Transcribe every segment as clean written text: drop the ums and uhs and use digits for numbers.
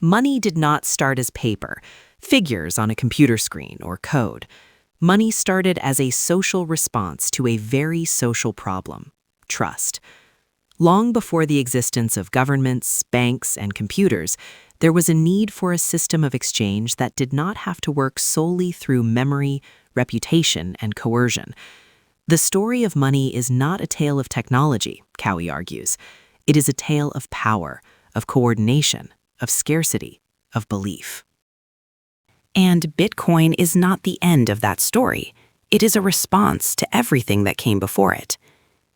Money did not start as paper, figures on a computer screen, or code. Money started as a social response to a very social problem: trust. Long before the existence of governments, banks, and computers, there was a need for a system of exchange that did not have to work solely through memory, reputation, and coercion. The story of money is not a tale of technology, Cowie argues. It is a tale of power, of coordination, of scarcity, of belief. And Bitcoin is not the end of that story. It is a response to everything that came before it.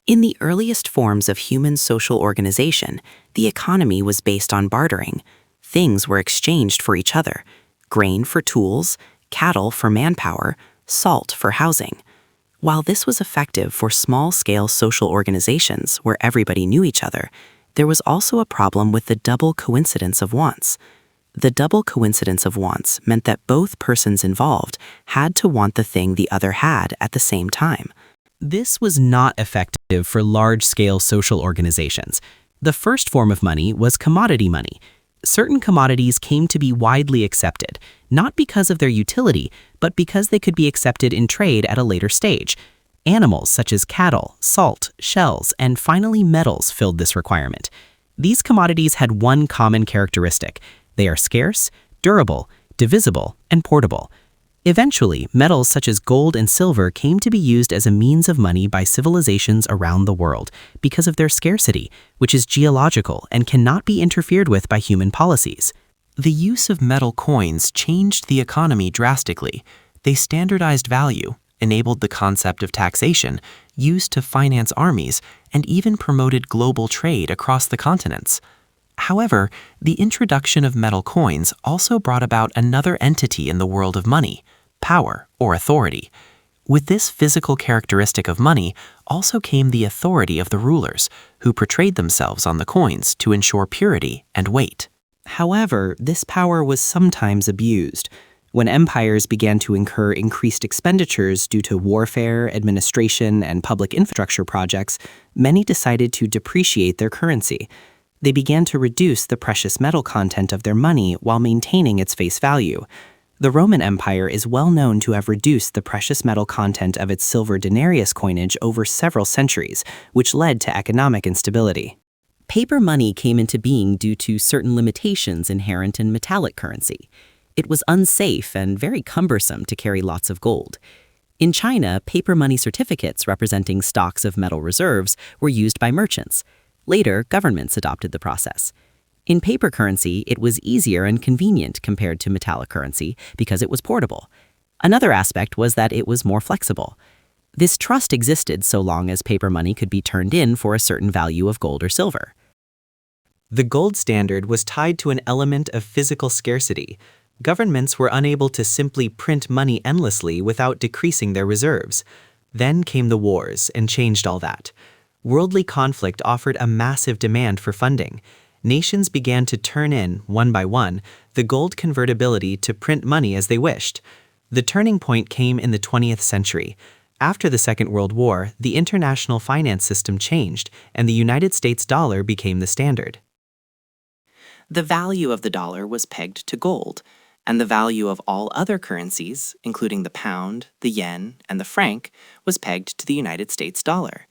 In the earliest forms of human social organization, the economy was based on bartering. Things were exchanged for each other: grain for tools, cattle for manpower, salt for housing. While this was effective for small-scale social organizations where everybody knew each other, there was also a problem with the double coincidence of wants. The double coincidence of wants meant that both persons involved had to want the thing the other had at the same time. This was not effective for large-scale social organizations. The first form of money was commodity money. Certain commodities came to be widely accepted, not because of their utility, but because they could be accepted in trade at a later stage. Animals such as cattle, salt, shells, and finally metals filled this requirement. These commodities had one common characteristic: they are scarce, durable, divisible, and portable. Eventually, metals such as gold and silver came to be used as a means of money by civilizations around the world because of their scarcity, which is geological and cannot be interfered with by human policies. The use of metal coins changed the economy drastically. They standardized value, enabled the concept of taxation, used to finance armies, and even promoted global trade across the continents. However, the introduction of metal coins also brought about another entity in the world of money: power or authority. With this physical characteristic of money also came the authority of the rulers, who portrayed themselves on the coins to ensure purity and weight. However, this power was sometimes abused. When empires began to incur increased expenditures due to warfare, administration, and public infrastructure projects, many decided to depreciate their currency. They began to reduce the precious metal content of their money while maintaining its face value. The Roman Empire is well known to have reduced the precious metal content of its silver denarius coinage over several centuries, which led to economic instability. Paper money came into being due to certain limitations inherent in metallic currency. It was unsafe and very cumbersome to carry lots of gold. In China, paper money certificates representing stocks of metal reserves were used by merchants. Later, governments adopted the process. In paper currency, it was easier and convenient compared to metallic currency because it was portable. Another aspect was that it was more flexible. This trust existed so long as paper money could be turned in for a certain value of gold or silver. The gold standard was tied to an element of physical scarcity. Governments were unable to simply print money endlessly without decreasing their reserves. Then came the wars and changed all that. Worldly conflict offered a massive demand for funding. Nations began to turn in, one by one, the gold convertibility to print money as they wished. The turning point came in the 20th century. After the Second World War, the international finance system changed, and the United States dollar became the standard. The value of the dollar was pegged to gold, and the value of all other currencies, including the pound, the yen, and the franc, was pegged to the United States dollar.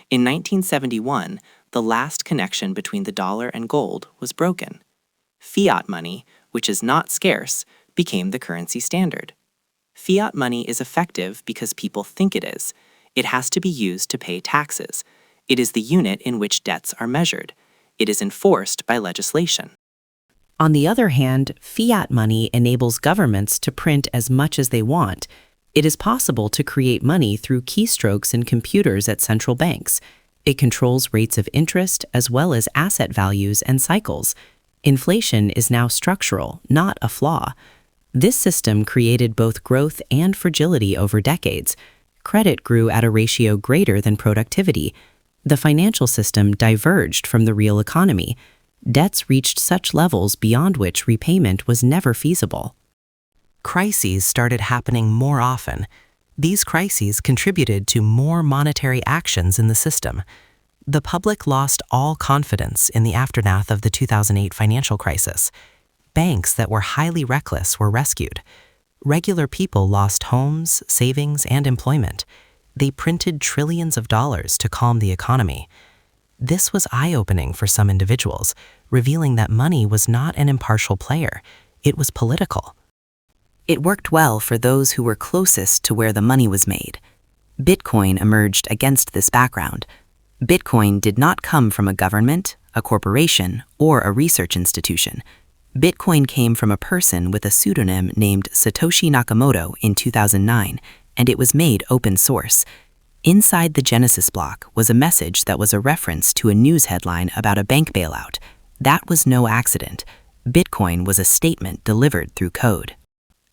In 1971, the last connection between the dollar and gold was broken. Fiat money, which is not scarce, became the currency standard. Fiat money is effective because people think it is. It has to be used to pay taxes. It is the unit in which debts are measured. It is enforced by legislation. On the other hand, fiat money enables governments to print as much as they want. It is possible to create money through keystrokes in computers at central banks. It controls rates of interest as well as asset values and cycles. Inflation is now structural, not a flaw. This system created both growth and fragility over decades. Credit grew at a ratio greater than productivity. The financial system diverged from the real economy. Debts reached such levels beyond which repayment was never feasible. Crises started happening more often. These crises contributed to more monetary actions in the system. The public lost all confidence in the aftermath of the 2008 financial crisis. banks that were highly reckless were rescued. Regular people lost homes, savings, and employment. They printed trillions of dollars to calm the economy. This was eye-opening for some individuals, revealing that money was not an impartial player. It was political. It worked well for those who were closest to where the money was made. Bitcoin emerged against this background. Bitcoin did not come from a government, a corporation, or a research institution. Bitcoin came from a person with a pseudonym named Satoshi Nakamoto in 2009, and it was made open source. Inside the Genesis block was a message that was a reference to a news headline about a bank bailout. That was no accident. Bitcoin was a statement delivered through code.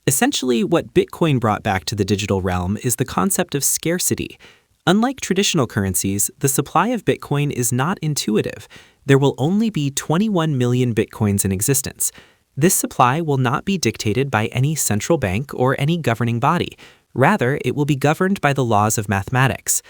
Essentially, what Bitcoin brought back to the digital realm is the concept of scarcity. Unlike traditional currencies, the supply of Bitcoin is not intuitive. There will only be 21 million Bitcoins in existence. This supply will not be dictated by any central bank or any governing body. Rather, it will be governed by the laws of mathematics.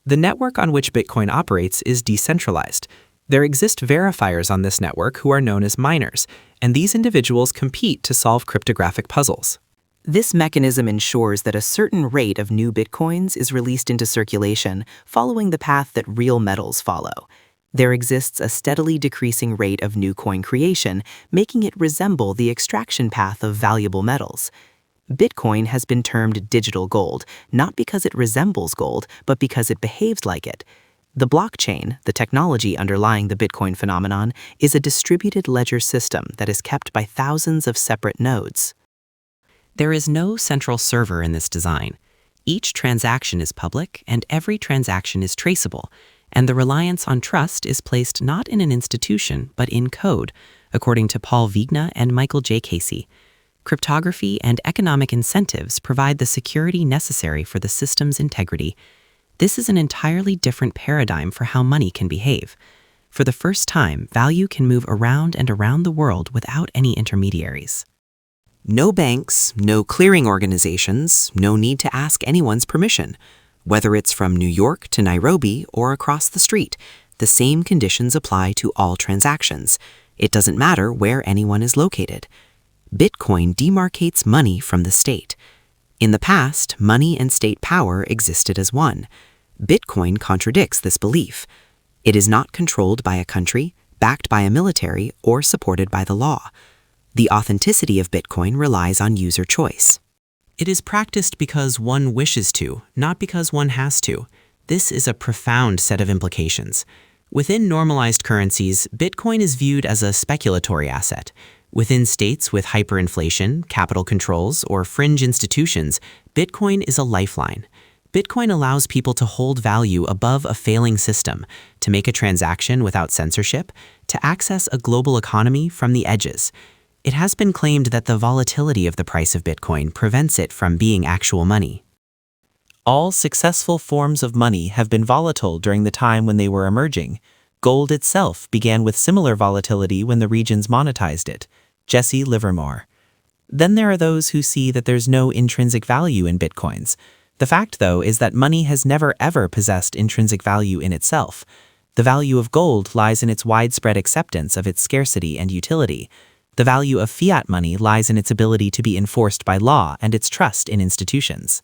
The network on which Bitcoin operates is decentralized. There exist verifiers on this network who are known as miners, and these individuals compete to solve cryptographic puzzles. This mechanism ensures that a certain rate of new bitcoins is released into circulation, following the path that real metals follow. There exists a steadily decreasing rate of new coin creation, making it resemble the extraction path of valuable metals. Bitcoin has been termed digital gold, not because it resembles gold, but because it behaves like it. The blockchain, the technology underlying the Bitcoin phenomenon, is a distributed ledger system that is kept by thousands of separate nodes. There is no central server in this design. Each transaction is public, and every transaction is traceable, and the reliance on trust is placed not in an institution, but in code, according to Paul Vigna and Michael J. Casey. Cryptography and economic incentives provide the security necessary for the system's integrity. This is an entirely different paradigm for how money can behave. For the first time, value can move around and around the world without any intermediaries. No banks, no clearing organizations, no need to ask anyone's permission. Whether it's from New York to Nairobi or across the street, the same conditions apply to all transactions. It doesn't matter where anyone is located. Bitcoin demarcates money from the state. In the past, money and state power existed as one. Bitcoin contradicts this belief. It is not controlled by a country, backed by a military, or supported by the law. The authenticity of Bitcoin relies on user choice. It is practiced because one wishes to, not because one has to. This is a profound set of implications. Within normalized currencies, Bitcoin is viewed as a speculatory asset. Within states with hyperinflation, capital controls, or fringe institutions, Bitcoin is a lifeline. Bitcoin allows people to hold value above a failing system, to make a transaction without censorship, to access a global economy from the edges. It has been claimed that the volatility of the price of Bitcoin prevents it from being actual money. All successful forms of money have been volatile during the time when they were emerging. Gold itself began with similar volatility when the regions monetized it. Jesse Livermore. Then there are those who see that there's no intrinsic value in Bitcoins. The fact, though, is that money has never ever possessed intrinsic value in itself. The value of gold lies in its widespread acceptance of its scarcity and utility. The value of fiat money lies in its ability to be enforced by law and its trust in institutions.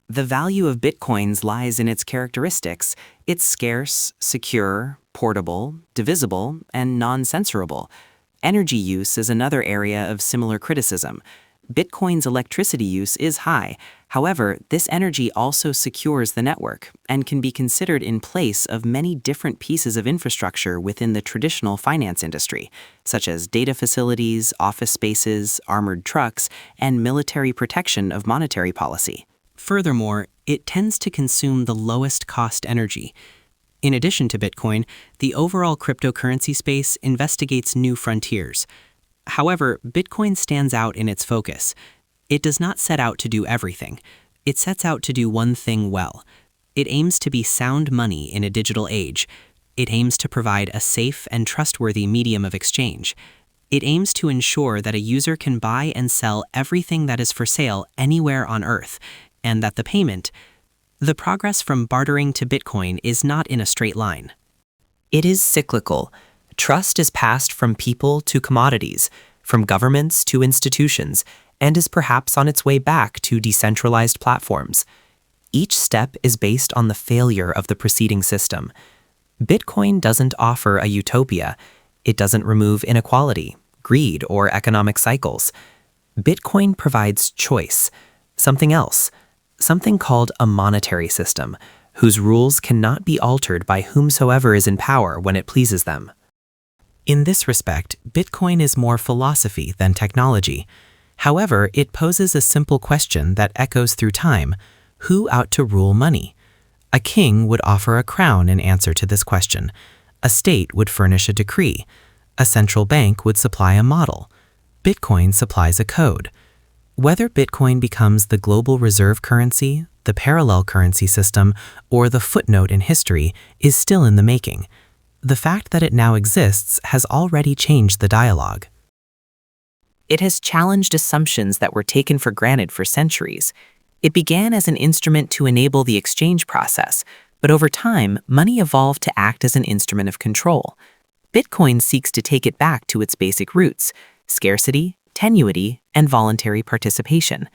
The value of Bitcoins lies in its characteristics. It's scarce, secure, portable, divisible, and non-censorable. Energy use is another area of similar criticism. Bitcoin's electricity use is high. However, this energy also secures the network and can be considered in place of many different pieces of infrastructure within the traditional finance industry, such as data facilities, office spaces, armored trucks, and military protection of monetary policy. Furthermore, it tends to consume the lowest cost energy. In addition to Bitcoin, the overall cryptocurrency space investigates new frontiers. However, Bitcoin stands out in its focus. It does not set out to do everything. It sets out to do one thing well. It aims to be sound money in a digital age. It aims to provide a safe and trustworthy medium of exchange. It aims to ensure that a user can buy and sell everything that is for sale anywhere on Earth, and that the progress from bartering to Bitcoin is not in a straight line. It is cyclical. Trust is passed from people to commodities, from governments to institutions, and is perhaps on its way back to decentralized platforms. Each step is based on the failure of the preceding system. Bitcoin doesn't offer a utopia. It doesn't remove inequality, greed, or economic cycles. Bitcoin provides choice, something else, something called a monetary system, whose rules cannot be altered by whomsoever is in power when it pleases them. In this respect, Bitcoin is more philosophy than technology. However, it poses a simple question that echoes through time: who ought to rule money? A king would offer a crown in answer to this question. A state would furnish a decree. A central bank would supply a model. Bitcoin supplies a code. Whether Bitcoin becomes the global reserve currency, the parallel currency system, or the footnote in history is still in the making. The fact that it now exists has already changed the dialogue. It has challenged assumptions that were taken for granted for centuries. It began as an instrument to enable the exchange process, but over time, money evolved to act as an instrument of control. Bitcoin seeks to take it back to its basic roots: scarcity, tenuity, and voluntary participation.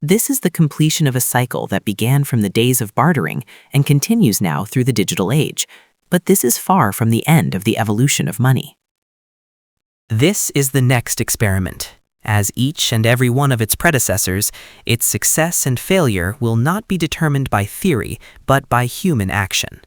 This is the completion of a cycle that began from the days of bartering and continues now through the digital age. But this is far from the end of the evolution of money. This is the next experiment. As each and every one of its predecessors, its success and failure will not be determined by theory, but by human action.